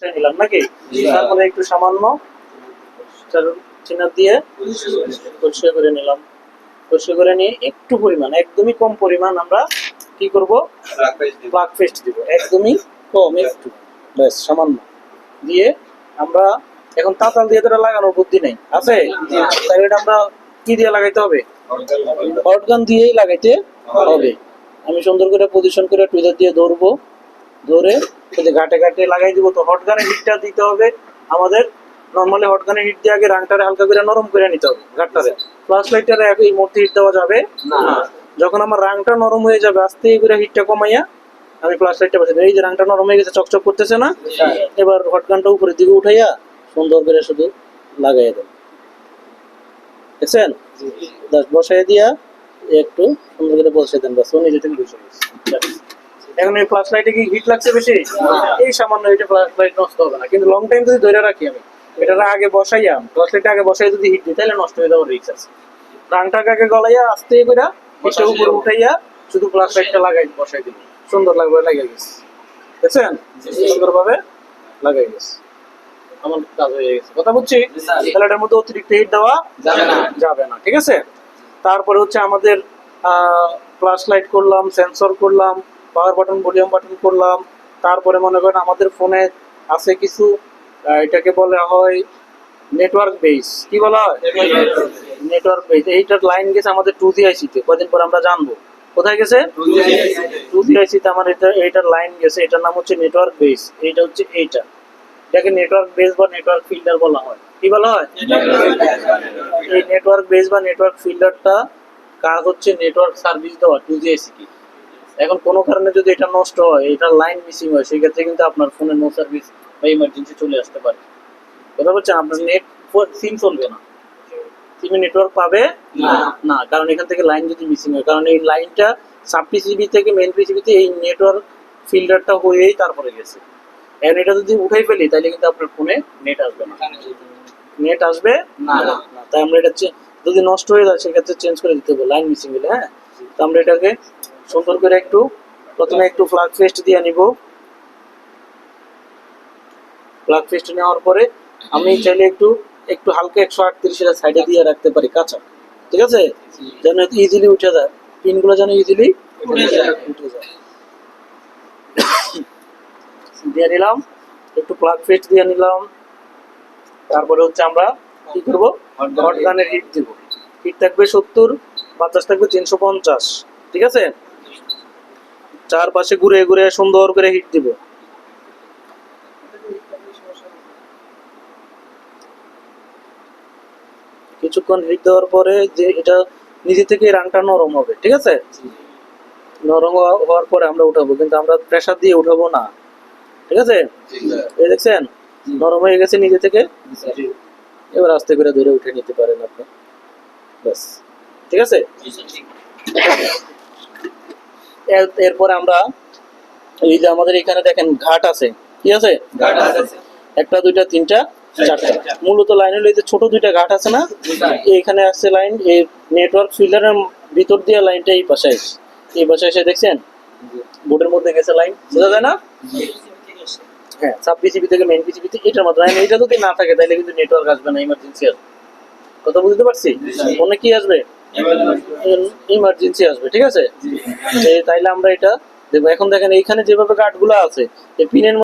নিলাম নাকি? তারপরে একটু সামান্য চিনা দিয়ে পরিষ্কার করে নিলাম। পরিষ্কার করে নিয়ে একটু পরিমাণ, একদমই কম পরিমাণ আমরা কি করব, প্লাগ পেস্ট দিব, একদমই কম, একটু ব্যাস সামান্য দিয়ে আমরা এখন তাতাল দিয়ে তো লাগানোর বুদ্ধি নেই আছে, তাই এটা আমরা কি দিয়ে লাগাইতে হবে, হটগান দিয়েই লাগাইতে হবে। আমি সুন্দর করে পজিশন করে টুইজার দিয়ে ধরবো, ধরে ঘাটে ঘাটে লাগাই দিব। তো হটগানের হিটটা দিতে হবে আমাদের, নর্মালি হটগানের হিট দিয়ে আগে রাংটারে হালকা করে নরম করে নিতে হবে ঘাটটারে। ফ্ল্যাশ লাইটারে এই মুহূর্তে হিট দেওয়া যাবে না। যখন আমার রাংটা নরম হয়ে যাবে আস্তে করে হিটটা কমাইয়া আমি ফ্ল্যাশ লাইটটা বসে দিই। এই যে রাংটা নরম হয়ে গেছে, চকচক করতেছে না, এবার হটগানটা উপরের দিকে উঠাইয়া সুন্দর করে শুধু লাগাইয়া দেন, দেখছেন? বসাই দিয়া একটু সুন্দর করে বসে দেন, বাস ও নিজে থেকে বসে গেছে। এখন এই ফ্ল্যাশ লাইটে কি হিট লাগছে বেশি? এই সামান্য এটা ফ্ল্যাশ লাইট নষ্ট হবে না, কিন্তু লং টাইম যদি ধরে রাখি আমি এটা আগে বসাইয়া, ফ্ল্যাশ লাইটটা আগে বসাই যদি হিট দিই তাহলে নষ্ট হয়ে যাওয়ার রিস্ক আছে। রাংটাকে আগে গলাইয়া আস্তে করে হিটটা উপরে উঠাইয়া শুধু ফ্ল্যাশ লাইটটা লাগাই বসাই দিই, সুন্দর লাগবে, লাগিয়ে গেছে, দেখছেন? সুন্দরভাবে লাগাই গেছে, আমার কাজ হয়ে গেছে। কথা বুঝছি? তাহলে এটার মধ্যে অতিরিক্ত হিট দেওয়া যাবে না, ঠিক আছে? তারপরে হচ্ছে আমাদের ফ্ল্যাশ লাইট করলাম, সেন্সর করলাম, পাওয়ার বাটন, ভলিউম বাটন করলাম। তারপরে মনে করেন আমাদের ফোনে আছে কিছু, এটাকে বলা হয় নেটওয়ার্ক বেস। কি বলা হয়? Network base. এইটার লাইন গেছে আমাদের 2G আইসিতে, কদিন পর আমরা জানবো কোথায় গেছে। 2G আইসিতে আমার এইটার লাইন গেছে, এটার নাম হচ্ছে নেটওয়ার্ক বেস। এইটা হচ্ছে এইটা, এটাকে নেটওয়ার্ক বেস বা নেটওয়ার্ক ফিল্টার বলা হয়। কি বলা হয়? এই নেটওয়ার্ক বেস বা নেটওয়ার্ক ফিল্টারটা কাজ হচ্ছে নেটওয়ার্ক সার্ভিস দেওয়া 2G আইসিকে। এখন কোনো কারণে যদি এটা নষ্ট হয়, এটা লাইন মিসিং হয়, সেক্ষেত্রে কিন্তু আপনার ফোনে নো সার্ভিস বা ইমার্জেন্সি চলে আসতে পারে। কথা বলছেন? আপনার নেট সিম চলবে না, সিমে নেটওয়ার্ক পাবে না, কারণ এখান থেকে লাইন যদি মিসিং হয়, কারণ এই লাইনটা সাব পিসিবি থেকে মেইন পিসিবিতে এই নেটওয়ার্ক ফিল্টারটা হয়েই তারপরে গেছে। এখন এটা যদি উঠাই ফেলি তাহলে কিন্তু আপনার ফোনে নেট আসবে না, নেট আসবে না। তাই আমরা এটা যদি নষ্ট হয়ে যায় সেক্ষেত্রে চেঞ্জ করে দিতে হবে, লাইন মিসিং হলে। হ্যাঁ, তো আমরা এটাকে সুন্দর করে একটু প্রথমে একটু প্লাগ পেস্ট দিয়ে নিব। প্লাগ পেস্ট নেওয়ার পরে আমি চাইলে একটু একটু হালকা 138 এর সাইডে দিয়ে রাখতে পারি কাঁচা, ঠিক আছে? যেন ইজিলি উঠে যায়, পিনগুলো যেন ইজিলি উঠে যায়। দিয়ে নিলাম, একটু প্লাগ পেস্ট দিয়ে নিলাম। তারপরে হচ্ছে আমরা কি করবো, হটগানের হিট দিব। হিট থাকবে 70, বাতাস থাকবে 350, ঠিক আছে? চারপাশে ঘুরে ঘুরে সুন্দর করে হিট দিব। কিছুক্ষণ হিট দেওয়ার পরে যে এটা নিজে থেকে রাংটা নরম হবে, ঠিক আছে? নরম হওয়ার পরে আমরা উঠাবো, কিন্তু আমরা প্রেসার দিয়ে উঠাবো না, ঠিক আছে? এই দেখছেন নরম হয়ে গেছে নিজে থেকে। এবার আস্তে করে ধরে উঠে নিতে পারেন আপনি, ব্যাস, ঠিক আছে? এরপরে আমরা এই যে আমাদের এখানে দেখেন ঘাট আছে, কি আছে? একটা, দুইটা, তিনটা, চারটা। মূলত লাইন হলো এই যে ছোট দুইটা ঘাট আছে না, এইখানে আসছে লাইন, এই নেটওয়ার্ক ফিল্টারের ভিতর দিয়ে লাইনটা এই পাশে আসছে, এই পাশে এসে দেখছেন বোর্ডের মধ্যে গেছে লাইন, বোঝা যায় না? হ্যাঁ, সাব পিসিবি থেকে মেইন পিসিবিতে এটার মধ্যে লাইন। এটা যদি না থাকে তাহলে কিন্তু নেটওয়ার্ক আসবে না, ইমার্জেন্সি আসবে। কথা বুঝতে পারছি? ফোনে কি আসবে? ইমার্জেন্সি আসবে, ঠিক আছে? তাইলে আমরা এটা দেখবো। এখন দেখেন এইখানে যেভাবে কাঠগুলো আছে এই পিনের